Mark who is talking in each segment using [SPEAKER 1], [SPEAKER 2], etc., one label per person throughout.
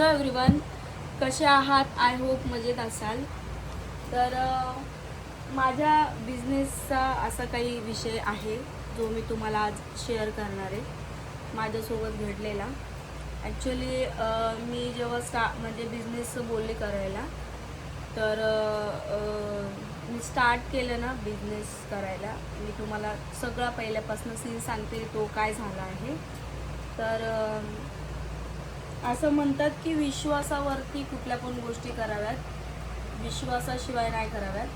[SPEAKER 1] Hello everyone, कसे आहात? I hope मजेत असाल. तर माझ्या बिझनेसचा असा काही विषय आहे जो मी तुम्हाला आज शेअर करणार आहे, माझ्यासोबत घडलेला. ॲक्च्युली मी जेव्हा म्हणजे बिझनेसचं बोलले करायला, तर मी स्टार्ट केलं ना बिझनेस करायला. मी तुम्हाला सगळा पहिल्यापासून सीन सांगते तो काय झाला आहे. तर असं म्हणतात की विश्वासावरती कुठल्या पण गोष्टी कराव्यात, विश्वासाशिवाय नाही कराव्यात.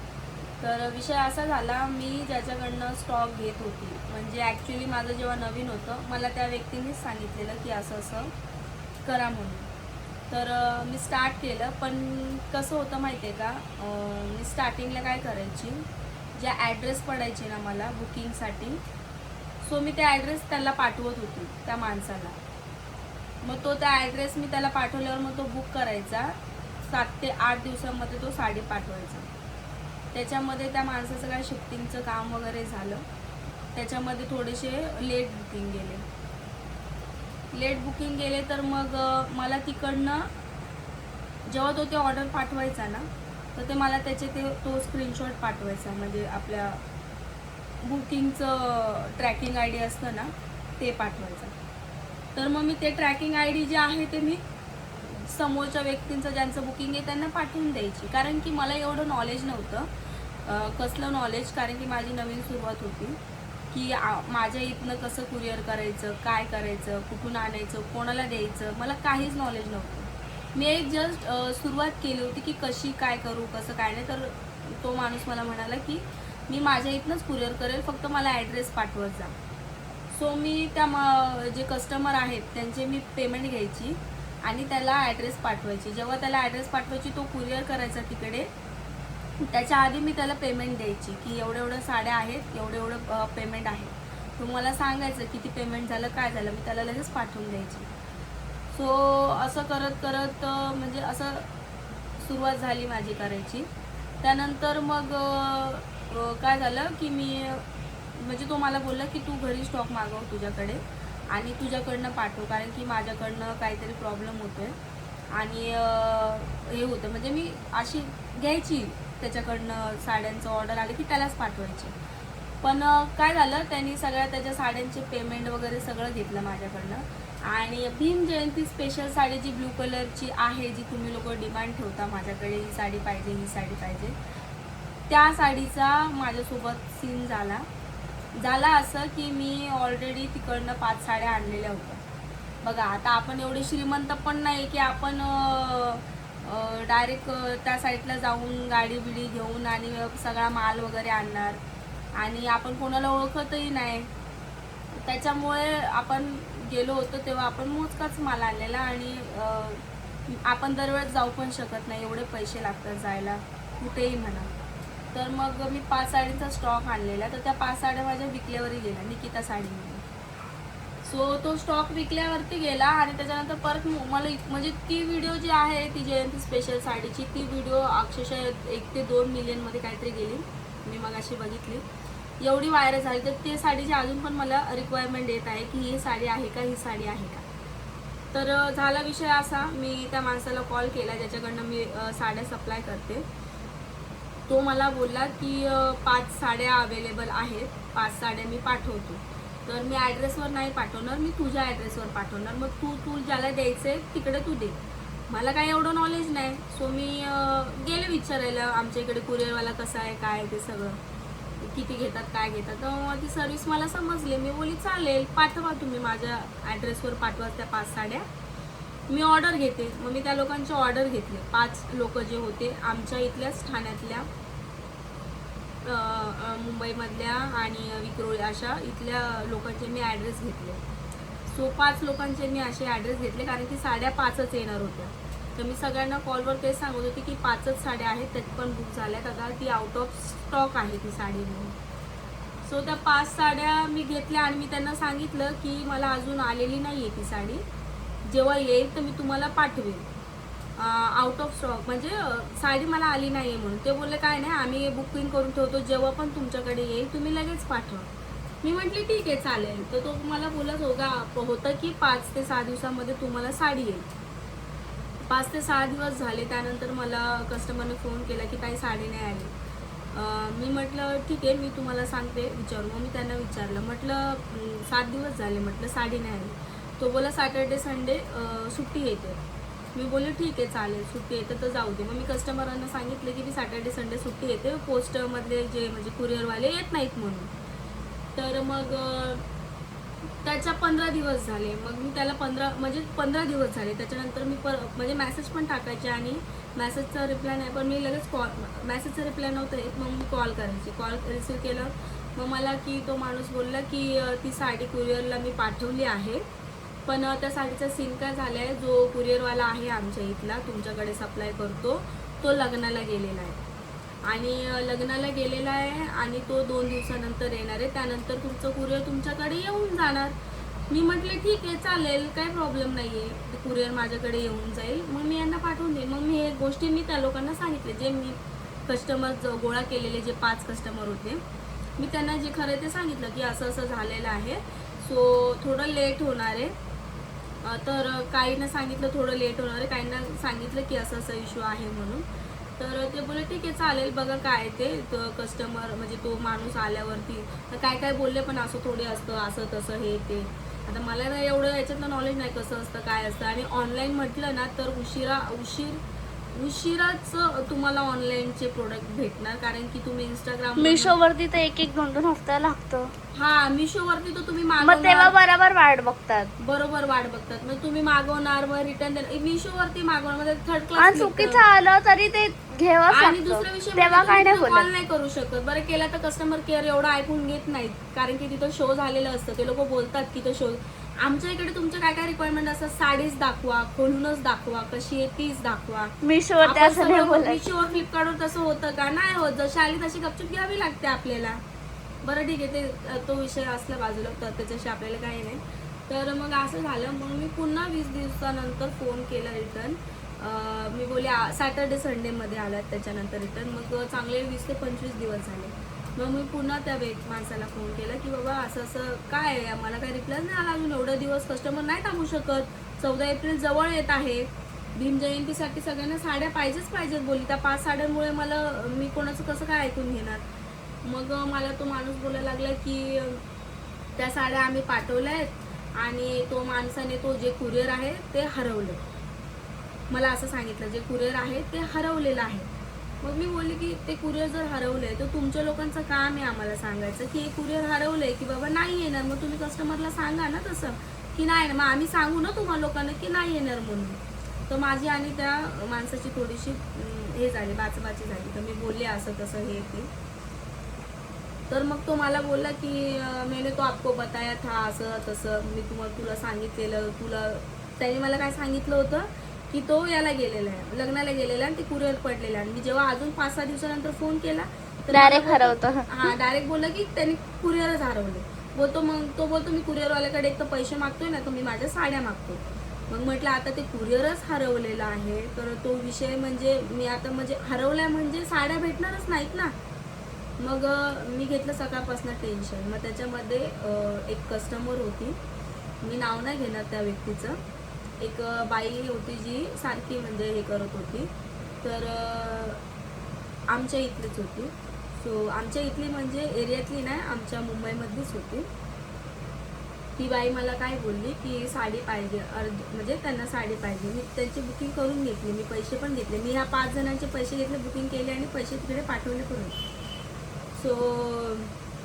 [SPEAKER 1] तर विषय असा झाला, मी ज्याच्याकडनं स्टॉक घेत होती, म्हणजे ॲक्च्युली माझं जेव्हा नवीन होतं मला त्या व्यक्तीनेच सांगितलेलं की असं असं करा म्हणून. तर मी स्टार्ट केलं. पण कसं होतं माहिती आहे का, मी स्टार्टिंगला काय करायची, ज्या ॲड्रेस पडायची ना मला बुकिंगसाठी, सो मी त्या ॲड्रेस त्याला पाठवत होती त्या माणसाला. मग तो त्या ॲड्रेस मी त्याला पाठवल्यावर मग तो बुक करायचा. 7 ते 8 दिवसामध्ये तो साडी पाठवायचा. त्याच्यामध्ये त्या माणसाचं काय शिफ्टिंगचं काम वगैरे झालं, त्याच्यामध्ये थोडेसे लेट बुकिंग गेले. तर मग मला तिकडनं जेव्हा तो ते ऑर्डर पाठवायचा ना, तर ते मला तो स्क्रीनशॉट पाठवायचा, म्हणजे आपल्या बुकिंगचं ट्रॅकिंग आय डी असतं ना ते पाठवायचं. तर मग मी ते ट्रॅकिंग आय डी जे आहे ते मी समोरच्या व्यक्तींचं ज्यांचं बुकिंग आहे त्यांना पाठवून द्यायची. कारण की मला एवढं नॉलेज नव्हतं. कसलं नॉलेज, कारण की माझी नवीन सुरुवात होती की माझ्या इथनं कसं कुरिअर करायचं, काय करायचं, कुठून आणायचं, कोणाला द्यायचं, मला काहीच नॉलेज नव्हतं. मी एक जस्ट सुरुवात केली होती की कशी काय करू, कसं काय नाही. तर तो माणूस मला म्हणाला की मी माझ्या इथनंच कुरिअर करेल, फक्त मला ॲड्रेस पाठवत जा. सो मी जे कस्टमर आहेत त्यांचे मी पेमेंट घ्यायची आणि त्याला ॲड्रेस पाठवायची. जेव्हा त्याला ॲड्रेस पाठवायची, तो कुरिअर करायचा तिकडे, त्याच्या आधी मी त्याला पेमेंट द्यायची की एवढ्या साड्या आहेत, एवढं पेमेंट आहे. तुम्हाला सांगायचं किती पेमेंट झालं, काय झालं, मी त्याला लगेच पाठवून द्यायची. सो असं करत करत म्हणजे असं सुरुवात झाली माझी करायची. त्यानंतर मग काय झालं की मी, म्हणजे तो मला बोलला की तू घरी स्टॉक मागव तुझ्याकडे आणि तुझ्याकडनं पाठव, कारण की माझ्याकडनं काहीतरी प्रॉब्लेम होतोय आणि हे होतं. म्हणजे मी अशी घ्यायची त्याच्याकडनं साड्यांचं ऑर्डर आले की त्यालाच पाठवायचे. पण काय झालं, त्यांनी सगळ्या त्याच्या साड्यांचे पेमेंट वगैरे सगळं घेतलं माझ्याकडनं. आणि भीम जयंती स्पेशल साडी जी ब्लू कलरची आहे, जी तुम्ही लोक डिमांड ठेवता माझ्याकडे, ही साडी पाहिजे, ही साडी पाहिजे, त्या साडीचा माझ्यासोबत सीन झाला असं की मी ऑलरेडी तिकडनं 5 साड्या आणलेल्या होत्या. बघा, आता आपण एवढे श्रीमंत पण नाही की आपण डायरेक्ट त्या साईडला जाऊन गाडी बिडी घेऊन आणि सगळा माल वगैरे आणणार, आणि आपण कोणाला ओळखतही नाही. त्याच्यामुळे आपण गेलो होतो तेव्हा आपण मोजकाच माल आणलेला, आणि आपण दरवेळेस जाऊ पण शकत नाही, एवढे पैसे लागतात जायला कुठेही म्हणा. तर मग मी 5 साडींचा स्टॉक आणलेला. तर त्या 5 साड्या माझ्या विकल्यावरही गेल्या निकिता साडीमध्ये. सो तो स्टॉक विकल्यावरती गेला आणि त्याच्यानंतर परत मला म्हणजे ती व्हिडिओ जी आहे ती जयंती स्पेशल साडीची, ती व्हिडिओ अक्षरशः 1 ते 2 मिलियनमध्ये काहीतरी गेली. मी मग अशी बघितली, एवढी व्हायरल झाली. तर ते साडीची अजून पण मला रिक्वायरमेंट येत आहे की ही साडी आहे का, ही साडी आहे का. तर झाला विषय असा, मी त्या माणसाला कॉल केला ज्याच्याकडनं मी साड्या सप्लाय करते. तो मला बोलला की 5 साड्या अवेलेबल आहेत, 5 साड्या मी पाठवतो. तर मी ॲड्रेसवर नाही पाठवणार, मी तुझ्या ॲड्रेसवर पाठवणार, मग तू ज्याला द्यायचं आहे तिकडे तू दे. मला काय एवढं नॉलेज नाही. सो मी गेले विचारायला आमच्या इकडे कुरिअरवाला कसा आहे, काय आहे ते सगळं, किती घेतात, काय घेतात. तर ती सर्विस मला समजली. मी बोली चालेल, पाठवा तुम्ही, माझ्या ॲड्रेसवर पाठवा त्या 5 साड्या, मी ऑर्डर घेते. मग मी त्या लोकांचे ऑर्डर घेतले. 5 लोक जे होते आमच्या इथल्याच, ठाण्यातल्या, मुंबईमधल्या आणि विक्रोळी, अशा इथल्या लोकांचे मी ॲड्रेस घेतले. सो 5 लोकांचे मी असे ॲड्रेस घेतले, कारण की साड्या 5च येणार होत्या. तर मी सगळ्यांना कॉलवर तेच सांगत होते की 5च साड्या आहेत, त्यात पण बुक झाल्यात, आता ती आउट ऑफ स्टॉक आहे ती साडी म्हणून. सो त्या 5 साड्या मी घेतल्या आणि मी त्यांना सांगितलं की मला अजून आलेली नाही आहे ती साडी, जेव्हा येईल तर मी तुम्हाला पाठवेल. आउट ऑफ स्टॉक म्हणजे साडी मला आली नाही आहे म्हणून. ते बोलले काय नाही, आम्ही बुकिंग करून ठेवतो, जेव्हा पण तुमच्याकडे येईल तुम्ही लगेच पाठवा. मी म्हटली ठीक आहे चालेल. तर तो मला बोलत होता की 5 ते 6 दिवसामध्ये तुम्हाला साडी येईल. 5 ते 6 दिवस झाले. त्यानंतर मला कस्टमरने फोन केला की काही साडी नाही आली. मी म्हटलं ठीक आहे, मी तुम्हाला सांगते विचारून. मग मी त्यांना विचारलं, म्हटलं 7 दिवस झाले, म्हटलं साडी नाही आली. तो बोला सॅटर्डे संडे सुट्टी येते. मी बोलले ठीक आहे चालेल, सुट्टी येते तर जाऊ दे. मग मी कस्टमरांना सांगितलं की मी सॅटर्डे संडे सुट्टी येते, पोस्टमधले जे म्हणजे कुरिअरवाले येत नाहीत म्हणून. तर मग त्याच्या 15 दिवस झाले. मग मी त्याला 15 दिवस झाले. त्याच्यानंतर मी म्हणजे मेसेज पण टाकायचे आणि मेसेजचा रिप्लाय नाही, पण मी लगेच मेसेजचा रिप्लाय नव्हता येत. मग मी कॉल करायची. कॉल रिसीव केलं. मग मला की तो माणूस बोलला की ती साडी कुरिअरला मी पाठवली आहे, पण त्या साडीचा सीन काय झाला आहे, जो कुरिअरवाला आहे आमच्या इथला तुमच्याकडे सप्लाय करतो, तो लग्नाला गेलेला आहे आणि लग्नाला गेलेला आहे आणि तो 2 दिवसानंतर येणार आहे. त्यानंतर तुमचं कुरिअर तुमच्याकडे येऊन जाणार. मी म्हटले ठीक आहे चालेल, काही प्रॉब्लेम नाही आहे, ते कुरिअर माझ्याकडे येऊन जाईल, मग मी यांना पाठवून देईन. मग मी हे गोष्टी मी त्या लोकांना सांगितले, जे मी कस्टमर गोळा केलेले जे 5 कस्टमर होते, मी त्यांना जे खरं ते सांगितलं की असं असं झालेलं आहे, सो थोडं लेट होणार आहे. तर काहींना सांगितलं थोडं लेट होणार आहे, काहींना सांगितलं की असं असं इश्यू आहे म्हणून. तर ते बोलले ठीक आहे चालेल, बघा काय ते कस्टमर म्हणजे तो माणूस आल्यावरती काय काय बोलले, पण असं थोडे असतं, असं तसं हे ते. आता मला ना एवढं याच्यातलं नॉलेज नाही कसं असतं काय असतं. आणि ऑनलाईन म्हटलं ना तर उशिराच तुम्हाला ऑनलाईनचे प्रोडक्ट भेटणार, कारण की तुम्ही इंस्टाग्राम
[SPEAKER 2] मिशोवरती तर 1-1-2-2 हफ्ता लागतं.
[SPEAKER 1] हा, मिशोवरती तर तुम्ही
[SPEAKER 2] मग तेव्हा बरोबर वाट बघतात.
[SPEAKER 1] बरोबर वाट बघतात. मग तुम्ही मागवणार, मग रिटर्न देणार. मिशोवरती मागवणार म्हणजे थर्ड
[SPEAKER 2] आणि
[SPEAKER 1] क्लास
[SPEAKER 2] चुकीचं आलं तरी ते घ्यावंच
[SPEAKER 1] आणि
[SPEAKER 2] लागतं.
[SPEAKER 1] दुसरा विषय
[SPEAKER 2] तेव्हा काय नाही
[SPEAKER 1] कॉल
[SPEAKER 2] बोलत.
[SPEAKER 1] नाही करू शकत. बरं केला तर कस्टमर केअर एवढं ऐकून घेत नाहीत, कारण की तिथं शो झालेलं असतं. ते लोक बोलतात की तो शो. आमच्या इकडे तुमच्या काय काय रिक्वायरमेंट असतात, साडीच दाखवा, खोलूनच दाखवा, कशी आहे तीच दाखवा.
[SPEAKER 2] मिशोवरती असं नाही बोलत.
[SPEAKER 1] मिशोवर फ्लिपकार्टवर तसं होतं का? नाही होत. जशी आली तशी गपचूप घ्यावी लागते आपल्याला. बरं ठीक आहे, ते तो विषय असला बाजूला, तर त्याच्याशी आपल्याला काही नाही. तर मग असं झालं. मग मी पुन्हा 20 दिवसानंतर फोन केला रिटर्न. मी बोलले सॅटर्डे संडेमध्ये आलात त्याच्यानंतर रिटर्न. मग चांगले 20 ते 25 दिवस झाले. मग मी पुन्हा त्या माणसाला फोन केला की बाबा असं असं काय आहे, मला काही रिप्लाय नाही आला अजून. एवढे दिवस कस्टमर नाही थांबू शकत. 14 एप्रिल जवळ येत आहे. भीम जयंतीसाठी सगळ्यांना साड्या पाहिजेत बोलली. त्या 5 साड्यांमुळे मी कोणाचं कसं काय ऐकून घेणार. मग मला तो माणूस बोलायला लागला की त्या साड्या आम्ही पाठवल्या आहेत आणि तो माणसाने तो जे कुरिअर आहे ते हरवलं. मला असं सांगितलं जे कुरिअर आहे ते हरवलेलं आहे. मग मी बोलले की ते कुरिअर जर हरवलंय तर तुमच्या लोकांचं काम आहे आम्हाला सांगायचं की हे कुरिअर हरवलंय की बाबा नाही येणार. मग तुम्ही कस्टमरला सांगा ना तसं की नाही ना, मग आम्ही सांगू ना तुम्हाला लोकांना की नाही येणार म्हणून. तर माझी आणि त्या माणसाची थोडीशी हे झाली, बाचाबाची झाली. तर मी बोलले असं तसं हे ते. तर मग तो मला बोलला की मैंने तो आपको बताया था असं तसं. मी तुला सांगितलेलं. त्याने मला काय सांगितलं होतं की तो याला गेलेला आहे, लग्नाला गेलेला आणि ते कुरिअर पडलेलं आहे. आणि मी जेव्हा अजून 5-6 दिवसानंतर फोन केला तर
[SPEAKER 2] डायरेक्ट हरवतं.
[SPEAKER 1] हा, डायरेक्ट बोलला की त्यांनी कुरिअरच हरवले. तो बोलतो मी कुरिअरवाल्याकडे एक तर पैसे मागतोय ना, तर मी माझ्या साड्या मागतो. मग म्हटलं आता ते कुरिअरच हरवलेलं आहे तर तो विषय म्हणजे मी आता म्हणजे हरवलाय म्हणजे साड्या भेटणारच नाहीत ना. मग मी घेतलं सकाळपासून टेन्शन. मग त्याच्यामध्ये एक कस्टमर होती, मी नाव नाही घेणार त्या व्यक्तीचं. एक बाई होती जी सारखी म्हणजे हे करत होती. तर आमच्या इथलीच होती. सो आमच्या इथली म्हणजे एरियातली नाही, आमच्या मुंबईमधलीच होती. ती बाई मला काय बोलली की साडी पाहिजे, म्हणजे त्यांना साडी पाहिजे. मी त्यांची बुकिंग करून घेतली, मी पैसे पण घेतले. मी ह्या 5 जणांचे पैसे घेतले, बुकिंग केले आणि पैसे तिकडे पाठवले करून. सो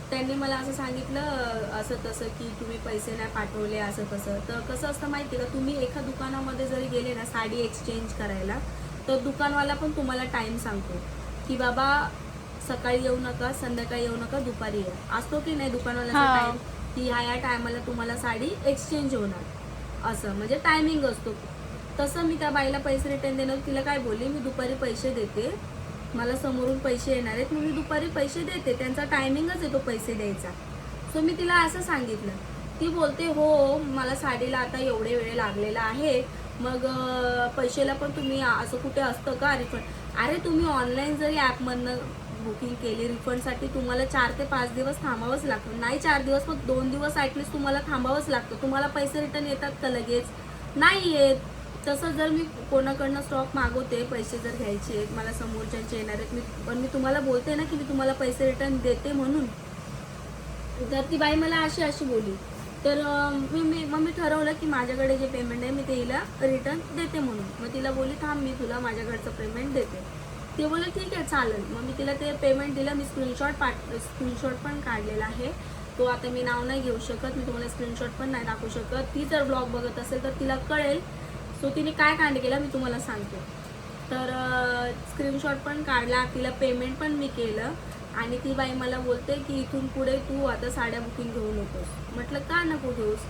[SPEAKER 1] त्यांनी मला असं सांगितलं असं तसं की तुम्ही पैसे नाही पाठवले असं तसं. तर कसं असतं माहिती आहे का, तुम्ही एका दुकानामध्ये जरी गेले ना साडी एक्सचेंज करायला, तर दुकानवाला पण तुम्हाला टाईम सांगतो की बाबा सकाळी येऊ नका, संध्याकाळी येऊ नका, दुपारी या. असतो की नाही दुकानवाल्याचा टाईम की ह्या टायमाला तुम्हाला साडी एक्सचेंज होणार, असं म्हणजे टायमिंग असतो. तसं मी त्या बाईला पैसे रिटर्न देणार. तिला काय बोलली, मी दुपारी पैसे देते, मला समोरून पैसे येणार आहेत, मग मी दुपारी पैसे देते, त्यांचा टायमिंगच आहे तो पैसे द्यायचा. सो मी तिला असं सांगितलं. ती बोलते हो मला साडीला आता एवढे वेळ लागलेला आहे, मग पैशाला पण तुम्ही असं कुठे असतं का रिफंड. अरे तुम्ही ऑनलाईन जरी ॲपमधनं बुकिंग केली रिफंडसाठी तुम्हाला 4 ते 5 दिवस थांबावंच लागतं. नाही 4 दिवस, मग 2 दिवस ॲटलिस्ट तुम्हाला थांबावंच लागतं. तुम्हाला पैसे रिटर्न येतात का लगेच? नाही येत. तसं जर मी कोणाकडनं स्टॉक मागवते, पैसे जर घ्यायचे आहेत, मला समोरच्यांचे येणार आहेत, पण मी तुम्हाला बोलते ना की मी तुम्हाला पैसे रिटर्न देते म्हणून, तर ती बाई मला अशी बोलली. तर मग मी ठरवलं की माझ्याकडे जे पेमेंट आहे मी ते हिला रिटर्न देते म्हणून. मग तिला बोलली थांब मी तुला माझ्याकडचं पेमेंट देते. ते बोलले ठीक आहे चालेल. मग मी तिला ते पेमेंट दिलं. मी स्क्रीनशॉट पण काढलेला आहे. तो आता मी नाव नाही घेऊ शकत, मी तुम्हाला स्क्रीनशॉट पण नाही दाखवू शकत. ती जर ब्लॉग बघत असेल तर तिला कळेल. सो तिने काय कांड केला मी तुम्हाला सांगते. तर स्क्रीनशॉट पण काढला, तिला पेमेंट पण मी केलं आणि ती बाई मला बोलते की इथून पुढे तू आता साड्या बुकिंग घेऊ नकोस. म्हटलं का नको घेऊस,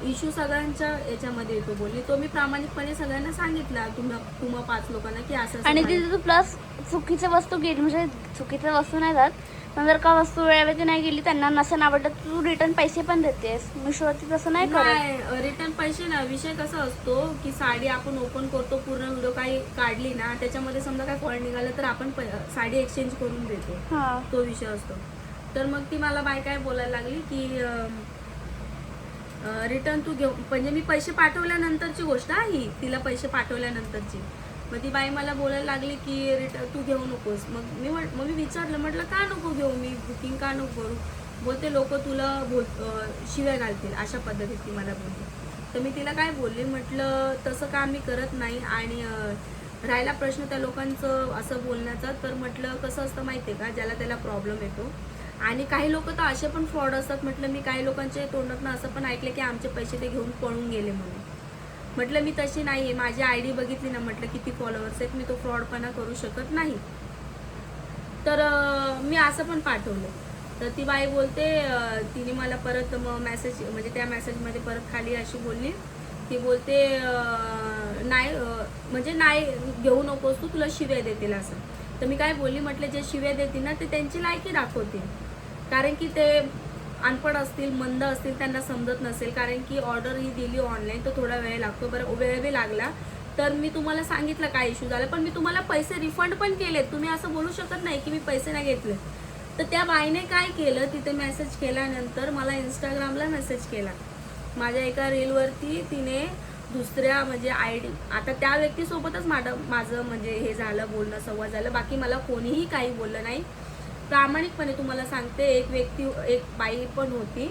[SPEAKER 1] इश्यू सगळ्यांच्या याच्यामध्ये येतो बोलली. तो मी प्रामाणिकपणे सगळ्यांना सांगितला तुम्हा 5 लोकांना की असं
[SPEAKER 2] आणि तिथे तू प्लस चुकीच्या वस्तू गेली, म्हणजे चुकीच्या वस्तू नाही जात, पण जर का वस्तू वेळेवरती नाही गेली, त्यांना नसेल आवडत, तू रिटर्न पैसे पण देतेस. मिशोवरती तसं नाही करत.
[SPEAKER 1] नाही रिटर्न पैसे ना. विषय कसा असतो की साडी आपण ओपन करतो, पूर्ण व्हिडिओ काही काढली ना, त्याच्यामध्ये समजा काय फॉल्ट निघालं तर आपण साडी एक्सचेंज करून देतो,
[SPEAKER 2] हा
[SPEAKER 1] तो विषय असतो. तर मग ती मला बाय काय बोलायला लागली की रिटर्न तू घेऊ, म्हणजे मी पैसे पाठवल्यानंतरची गोष्ट ही, तिला पैसे पाठवल्यानंतरची. मग ती बाई मला बोलायला लागली की रिटर्न तू घेऊ नकोस. मग मी विचारलं, म्हटलं का नको घेऊ, मी बुकिंग का नको करू. बोलते लोक तुला शिव्या घालतील, अशा पद्धतीत ती मला बोलली. तर मी तिला काय बोलली, म्हटलं तसं का मी करत नाही. आणि राहिला प्रश्न त्या लोकांचं असं बोलण्याचा, तर म्हटलं कसं असतं माहिती आहे का, ज्याला त्याला प्रॉब्लेम येतो. आणि काही लोक तर असे पण फ्रॉड असतात. म्हटलं मी काही लोकांचे तोंडातनं असं पण ऐकलं की आमचे पैसे ते घेऊन पळून गेले म्हणून. म्हटलं मी तशी नाही आहे, माझी ID बघितली ना, म्हटलं किती फॉलोअर्स आहेत, मी तो फ्रॉडपणा करू शकत नाही. तर मी असं पण पाठवलं. तर ती बाई बोलते, तिने मला परत मेसेज, म्हणजे त्या मेसेजमध्ये परत खाली अशी बोलली, ती बोलते नाही म्हणजे नाही घेऊ नकोस तू, तुला शिव्या देतील असं. तर मी काय बोलली, म्हटलं जे शिव्या देतील ना ते त्यांची लायकी दाखवतील, कारण की ते अनपढ असतील, मंद असतील, त्यांना समजत नसेल. कारण की ऑर्डर ही दिली ऑनलाईन तर थोडा वेळ लागतो. बरं वेळ बी लागला तर मी तुम्हाला सांगितलं काय इश्यू झाला, पण मी तुम्हाला पैसे रिफंड पण केलेत. तुम्ही असं बोलू शकत नाही की मी पैसे नाही घेतले. तर त्या बाईने काय केलं, तिथे मेसेज केल्यानंतर मला इंस्टाग्रामला मेसेज केला. माझ्या एका रीलवरती तिने दुसऱ्या म्हणजे ID, आता त्या व्यक्तीसोबतच माझं म्हणजे हे झालं, बोलणं संवाद झालं. बाकी मला कोणीही काही बोललं नाही. प्रामाणिकपणे तुम्हाला सांगते, एक बाई पण होती,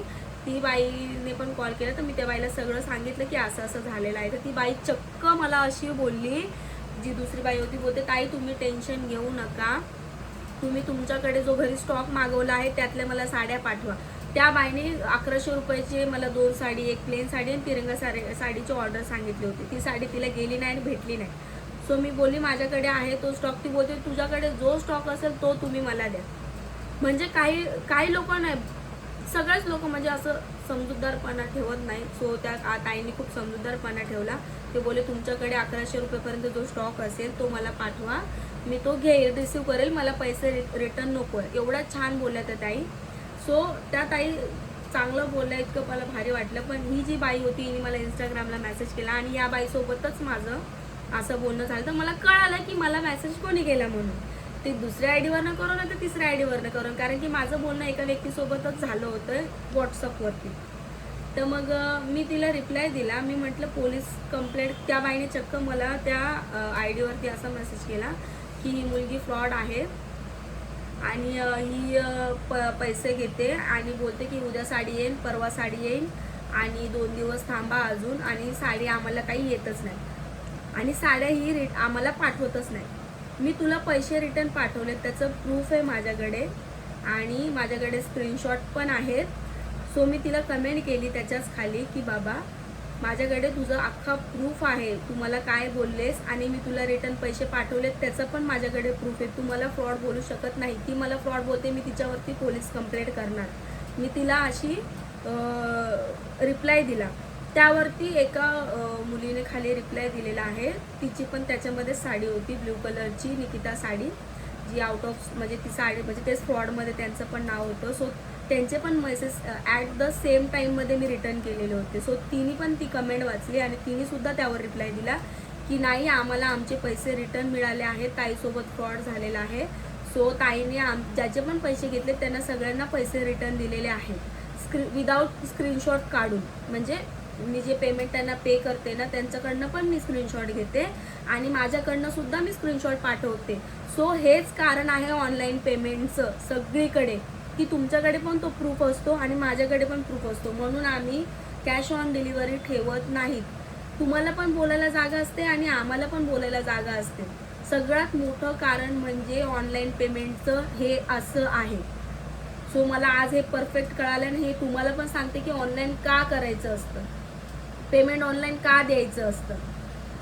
[SPEAKER 1] ती बाईने पण कॉल केला. तर मी त्या बाईला सगळं सांगितलं की असं असं झालेलं आहे. तर ती बाई चक्क मला अशी बोलली, जी दुसरी बाई होती, बोलते ताई तुम्ही टेन्शन घेऊ नका, तुम्ही तुमच्याकडे जो घरी स्टॉक मागवला आहे त्यातल्या मला साड्या पाठवा. त्या बाईने 1100 रुपयाची मला 2 साडी, एक प्लेन साडी आणि तिरंगा साडीची ऑर्डर सांगितली होती. ती साडी तिला गेली नाही आणि भेटली नाही. सो मी बोलली माझ्याकडे आहे तो स्टॉक. ती बोलते तुझ्याकडे जो स्टॉक असेल तो तुम्ही मला द्या. म्हणजे काही लोक नाही, सगळेच लोक म्हणजे असं समजूतदारपणा ठेवत नाही. सो त्या ताईंनी खूप समजूतदारपणा ठेवला. ते बोले तुमच्याकडे 1100 रुपयेपर्यंत जो स्टॉक असेल तो मला पाठवा, मी तो घेईल, रिसिव्ह करेल, मला पैसे रिटर्न नको आहे. एवढ्या छान बोलल्या त्या ताई. सो त्या ताई चांगलं बोलल्या, इतकं मला भारी वाटलं. पण ही जी बाई होती हिने मला इंस्टाग्रामला मेसेज केला आणि या बाईसोबतच माझं असं बोलणं झालं. तर मला कळालं की मला मेसेज कोणी केला म्हणून. ते दुसऱ्या आयडीवरनं करू ना तर तिसऱ्या आयडीवरनं करू, कारण की माझं बोलणं एका व्यक्तीसोबतच झालं होतं व्हॉट्सअपवरती. तर मग मी तिला रिप्लाय दिला. मी म्हटलं पोलीस कंप्लेंट, त्या बाईने चक्क मला त्या आयडीवरती असा मेसेज केला की ही मुलगी फ्रॉड आहे आणि ही पैसे घेते आणि बोलते की उद्या साडी येईल, परवा साडी येईल आणि 2 दिवस थांबा अजून, आणि साडी आम्हाला काही येतच नाही आणि साड्या ही आम्हाला पाठवतच नाही. मी तुला पैसे रिटर्न पाठवले, त्याचं प्रूफ आहे माझ्याकडे आणि माझ्याकडे स्क्रीनशॉट पण आहेत. सो मी तिला कमेंट केली त्याच्याच खाली की बाबा माझ्याकडे तुझं अख्खा प्रूफ आहे, तू मला काय बोललेस आणि मी तुला रिटर्न पैसे पाठवलेत त्याचं पण माझ्याकडे प्रूफ आहे. तू मला फ्रॉड बोलू शकत नाही. ती मला फ्रॉड बोलते, मी तिच्यावरती पोलीस कंप्लेंट करणार. मी तिला अशी रिप्लाय दिला. त्यावरती एका मुलीने खाली रिप्लाय दिलेला आहे. तिची पण त्याच्यामध्ये साडी होती ब्ल्यू कलरची, निकिता साडी, जी आउट ऑफ म्हणजे ती साडी म्हणजे तेच फ्रॉडमध्ये त्यांचं पण नाव होतं. सो त्यांचे पण मेसेज ॲट द सेम टाईममध्ये मी रिटर्न केलेले होते. सो तिने पण ती कमेंट वाचली आणि तिने सुद्धा त्यावर रिप्लाय दिला की नाही आम्हाला आमचे पैसे रिटर्न मिळाले आहेत, ताईसोबत फ्रॉड झालेला आहे. सो ताईने ज्याचे पण पैसे घेतले त्यांना सगळ्यांना पैसे रिटर्न दिलेले आहेत, विदाऊट स्क्रीनशॉट काढून. म्हणजे मी जे पेमेंट त्यांना पे करते ना त्यांच्याकडनं पण मी स्क्रीनशॉट घेते आणि माझ्याकडनं सुद्धा मी स्क्रीनशॉट पाठवते. सो हेच कारण आहे ऑनलाईन पेमेंटचं सगळीकडे, की तुमच्याकडे पण तो प्रूफ असतो आणि माझ्याकडे पण प्रूफ असतो. म्हणून आम्ही कॅश ऑन डिलिव्हरी ठेवत नाहीत. तुम्हाला पण बोलायला जागा असते आणि आम्हाला पण बोलायला जागा असते. सगळ्यात मोठं कारण म्हणजे ऑनलाईन पेमेंटचं हे असं आहे. सो मला आज हे परफेक्ट कळालं आणि हे तुम्हाला पण सांगते की ऑनलाईन का करायचं असतं, पेमेंट ऑनलाईन का द्यायचं असतं.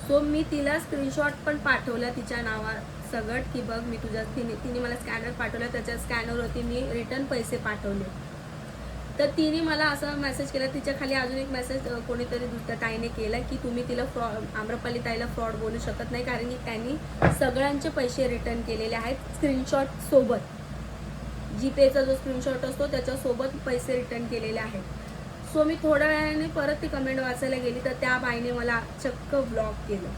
[SPEAKER 1] सो मी तिला स्क्रीनशॉट पण पाठवला तिच्या नावासकट की बघ मी तिने मला स्कॅनर पाठवला, त्याच्या स्कॅनरवरती मी रिटर्न पैसे पाठवले. तर तिने मला असा मेसेज केला. तिच्या खाली अजून एक मेसेज कोणीतरी दुसऱ्या ताईने केला की तुम्ही तिला आम्रपाली ताईला फ्रॉड बोलू शकत नाही, कारण की त्यांनी सगळ्यांचे पैसे रिटर्न केलेले आहेत स्क्रीनशॉट सोबत. जीपेचा जो स्क्रीनशॉट असतो त्याच्यासोबत पैसे रिटर्न केलेले आहेत. सो मी थोड्या वेळाने परत ती कमेंट वाचायला गेली तर त्या बाईने मला चक्क ब्लॉक केलं.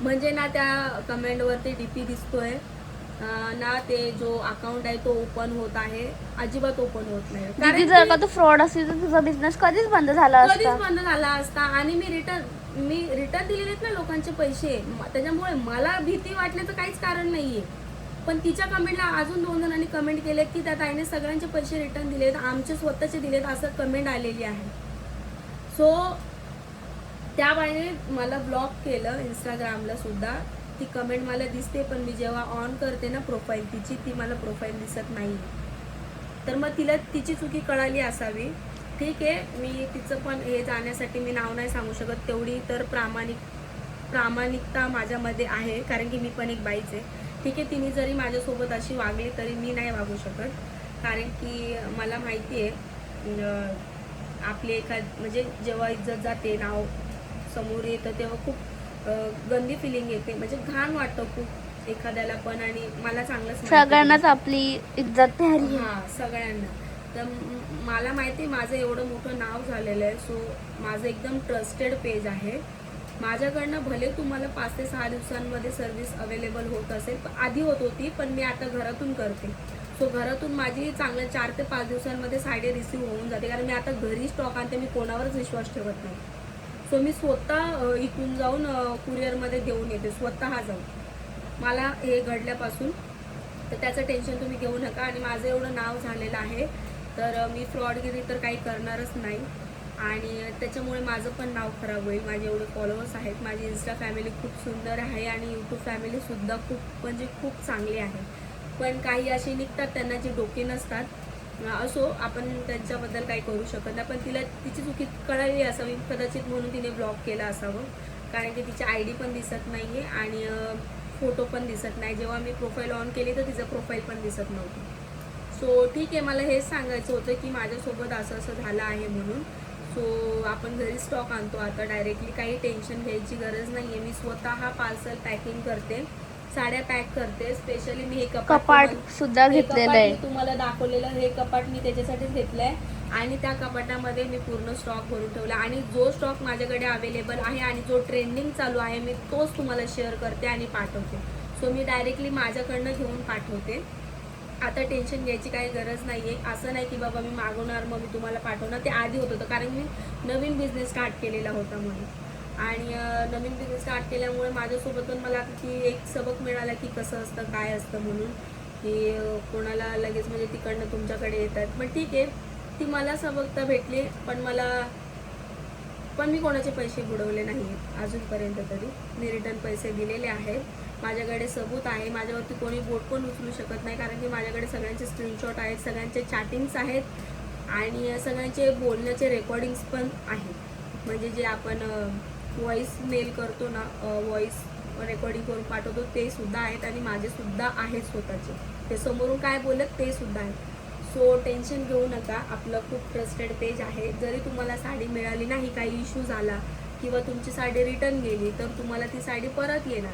[SPEAKER 1] म्हणजे ना त्या कमेंटवरती डीपी दिसतोय ना, ते जो अकाउंट आहे तो ओपन होत आहे, अजिबात ओपन होत नाही.
[SPEAKER 2] दीदी जर का तो फ्रॉड असेल तर तुझा बिझनेस कधीच बंद झाला
[SPEAKER 1] असता. आणि मी रिटर्न दिलेले आहेत ना लोकांचे पैसे, त्याच्यामुळे मला भीती वाटण्याचं काहीच कारण नाहीये. पण तिच्या कमेंटला अजून 2 जणांनी कमेंट केले की त्या ताईने सगळ्यांचे पैसे रिटर्न दिलेत, आमचे स्वतःचे दिलेत, असं कमेंट आलेली आहे. सो त्या बाईने मला ब्लॉक केलं. इंस्टाग्रामला सुद्धा ती कमेंट मला दिसते, पण मी जेव्हा ऑन करते ना प्रोफाईल तिची, ती मला प्रोफाईल दिसत नाही. तर मग तिला तिची चुकी कळाली असावी. ठीक आहे, मी तिचं पण हे जाण्यासाठी मी नाव नाही सांगू शकत, तेवढी तर प्रामाणिकता माझ्यामध्ये आहे, कारण की मी पण एक बाईच आहे. ठीक आहे, तिने जरी माझ्यासोबत अशी वागली तरी मी नाही वागू शकत, कारण की मला माहिती आहे आपली म्हणजे जेव्हा इज्जत जाते, नाव समोर येतं तेव्हा खूप गंदी फिलिंग येते, म्हणजे घाण वाटतं खूप एखाद्याला पण. आणि मला चांगलंच
[SPEAKER 2] सगळ्यांनाच आपली इज्जत प्यारी.
[SPEAKER 1] हां, सगळ्यांना. तर मला माहिती आहे माझं एवढं मोठं नाव झालेलं आहे. सो माझं एकदम ट्रस्टेड पेज आहे. माझ्याकडनं भले तुम्हाला 5 ते 6 दिवसांमध्ये सर्व्हिस अवेलेबल होत असेल, आधी होत होती, पण मी आता घरातून करते. सो घरातून माझी चांगलं 4 ते 5 दिवसांमध्ये साडी रिसीव्ह होऊन जाते, कारण मी आता घरी स्टॉक आणते, मी कोणावरच विश्वास ठेवत नाही. सो मी स्वतः इथून जाऊन कुरिअरमध्ये देऊन येते, स्वतः जाऊन. मला हे घडल्यापासून तर त्याचं टेन्शन तुम्ही घेऊ नका. आणि माझं एवढं नाव झालेलं आहे तर मी फ्रॉडगिरी तर काही करणारच नाही, आणि त्याच्यामुळे माझं पण नाव खराब होईल. माझे एवढे फॉलोअर्स आहेत, माझी इन्स्टा फॅमिली खूप सुंदर आहे आणि यूट्यूब फॅमिलीसुद्धा खूप चांगली आहे. पण काही असे निघतात त्यांना जे डोके नसतात. असो, आपण त्यांच्याबद्दल काही करू शकत नाही, पण तिला तिची चुकी कळाली असावी कदाचित, म्हणून तिने ब्लॉक केलं असावं, कारण की तिची ID पण दिसत नाही आहे आणि फोटो पण दिसत नाही. जेव्हा मी प्रोफाईल ऑन केली तर तिचं प्रोफाईल पण दिसत नव्हतं. सो ठीक आहे, मला हेच सांगायचं होतं की माझ्यासोबत असं झालं आहे म्हणून. सो आपण घरी स्टॉक आणतो आता डायरेक्टली, काही टेन्शन घ्यायची गरज नाही आहे. मी स्वतः पार्सल पॅकिंग करते, साड्या पॅक करते. स्पेशली मी हे
[SPEAKER 2] कपाट सुद्धा घेतलेलं आहे,
[SPEAKER 1] तुम्हाला दाखवलेलं हे कपाट मी त्याच्यासाठीच घेतलं आहे. आणि त्या कपाटामध्ये मी पूर्ण स्टॉक भरून ठेवला, आणि जो स्टॉक माझ्याकडे अवेलेबल आहे आणि जो ट्रेंडिंग चालू आहे मी तोच तुम्हाला शेअर करते आणि पाठवते. सो मी डायरेक्टली माझ्याकडनं घेऊन पाठवते. आता टेन्शन घ्यायची काही गरज नाही आहे. असं नाही की बाबा मी मागवणार मग मी तुम्हाला पाठवणार, ते आधी होत होतं, कारण मी नवीन बिझनेस स्टार्ट केलेला होता म्हणून. आणि नवीन बिझनेस स्टार्ट केल्यामुळे माझ्यासोबत पण मला की एक सबक मिळाला की कसं असतं काय असतं, म्हणून की कोणाला लगेच म्हणजे तिकडनं तुमच्याकडे येतात. पण ठीक आहे, ती मला सबक तर भेटली, पण मी कोणाचे पैसे बुडवले नाही अजूनपर्यंत तरी. मी रिटर्न पैसे दिलेले आहेत, माझ्याकडे सबूत आहे. माझ्यावरती कोणी बोट पण उचलू शकत नाही, कारण की माझ्याकडे सगळ्यांचे स्क्रीनशॉट आहेत, सगळ्यांचे चॅटिंग्स आहेत आणि सगळ्यांचे बोलण्याचे रेकॉर्डिंग्स पण आहेत. म्हणजे जे आपण व्हॉईस मेल करतो ना, व्हॉईस रेकॉर्डिंग करून पाठवतो ते सुद्धा आहेत, आणि माझे सुद्धा आहेत स्वतःचे. ते समोरून काय बोलत ते सुद्धा आहेत. सो टेन्शन घेऊ नका, आपलं खूप ट्रस्टेड पेज आहे. जरी तुम्हाला साडी मिळाली नाही, काही इश्यू झाला किंवा तुमची साडी रिटर्न गेली तर तुम्हाला ती साडी परत येणार.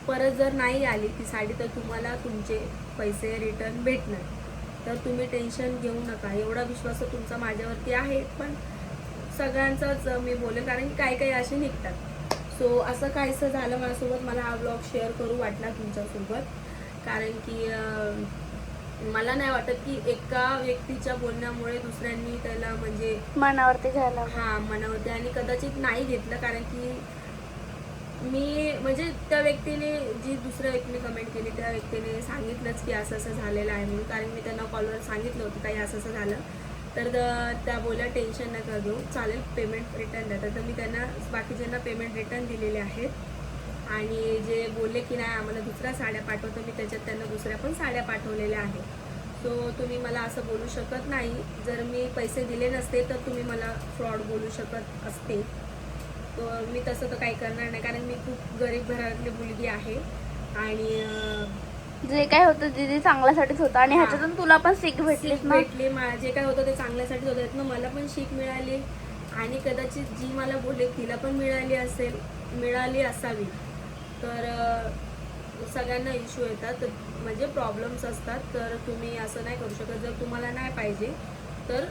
[SPEAKER 1] परत जर नाही आली ती साडी तर तुम्हाला तुमचे पैसे रिटर्न भेटणार. तर तुम्ही टेन्शन घेऊ नका, एवढा विश्वास तुमचा माझ्यावरती आहे. पण सगळ्यांचाच मी बोलेन, कारण की काही असे निघतात. सो असं काहीसं झालं माझ्यासोबत, मला हा ब्लॉग शेअर करू वाटला तुमच्यासोबत, कारण की मला नाही वाटत की एका व्यक्तीच्या बोलण्यामुळे दुसऱ्यांनी त्याला म्हणजे
[SPEAKER 2] मनावरती घ्यायला हवं.
[SPEAKER 1] हा मनावरती, आणि कदाचित नाही घेतलं, कारण की मी म्हणजे त्या व्यक्तीने, जी दुसऱ्या व्यक्तीने कमेंट केली त्या व्यक्तीने सांगितलंच की असं असं झालेलं आहे म्हणून, कारण मी त्यांना कॉलवर सांगितलं होतं काही असं असं झालं. तर त्या बोलल्या टेन्शन नका घेऊ, चालेल पेमेंट रिटर्न द्या. तर मी त्यांना बाकीच्यांना पेमेंट रिटर्न दिलेले आहेत. आणि जे बोलले की नाही आम्हाला दुसऱ्या साड्या पाठवतो, मी त्याच्यात त्यांना दुसऱ्या पण साड्या पाठवलेल्या आहेत. सो तुम्ही मला असं बोलू शकत नाही. जर मी पैसे दिले नसते तर तुम्ही मला फ्रॉड बोलू शकत असते. तर मी तसं तर काही करणार नाही, कारण मी खूप गरीब घरातली मुलगी आहे. आणि
[SPEAKER 2] जे काय होतं दीदी चांगल्यासाठीच होतं, आणि
[SPEAKER 1] हा.
[SPEAKER 2] ह्याच्यातून तुला पण सीख भेटलीच
[SPEAKER 1] शिक
[SPEAKER 2] ना.
[SPEAKER 1] भेटली, जे काय होतं ते चांगल्यासाठीच होतं. त्यातनं मला पण शिक मिळाली, आणि कदाचित जी मला बोलले तिला पण मिळाली असावी. तर सगळ्यांना इश्यू येतात, म्हणजे प्रॉब्लेम्स असतात. तर तुम्ही असं नाही करू शकत. जर तुम्हाला नाही पाहिजे तर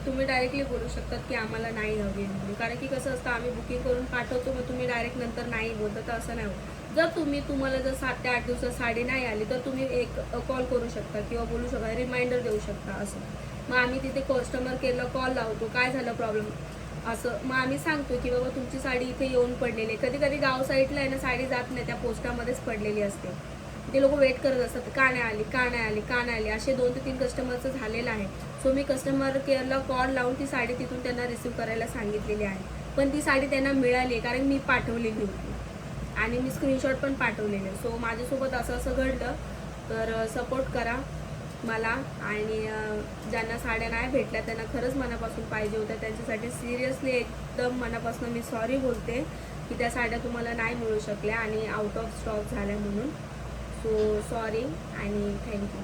[SPEAKER 1] तुम्ही डायरेक्टली बोलू शकतात की आम्हाला नाही हवी म्हणून. कारण की कसं असतं, आम्ही बुकिंग करून पाठवतो, मग तुम्ही डायरेक्ट नंतर नाही बोलता, तर असं नाही होत. जर तुम्हाला जर 7 ते 8 दिवसात साडी नाही आली तर तुम्ही एक कॉल करू शकता किंवा बोलू शकता, रिमाइंडर देऊ शकता असं. मग आम्ही तिथे कस्टमर केअरला कॉल लावतो, काय झालं प्रॉब्लेम असं. मग आम्ही सांगतो की बाबा तुमची साडी इथे येऊन पडलेली आहे. कधी कधी गाव साईडला आहे ना, साडी जात नाही, त्या पोस्टामध्येच पडलेली असते. ते लोक वेट करत असतात, का नाही आली का नाही आली का नाही आली. असे 2 ते 3 कस्टमरचं झालेलं आहे. सो मी कस्टमर केअरला कॉल लावून ती साडी तिथून त्यांना रिसीव करायला सांगितलेली आहे. पण ती साडी त्यांना मिळाली आहे, कारण मी पाठवलेली होती आणि मी स्क्रीनशॉट पण पाठवलेले. सो माझ्यासोबत असं असं घडलं. तर सपोर्ट करा मला. आणि ज्यांना साड्या नाही भेटल्या त्यांना खरंच मनापासून पाहिजे होत्या, त्यांच्यासाठी सिरियसली एकदम मनापासून मी सॉरी बोलते की त्या साड्या तुम्हाला नाही मिळू शकल्या आणि आउट ऑफ स्टॉक झाल्या म्हणून. सो सॉरी आणि थँक्यू.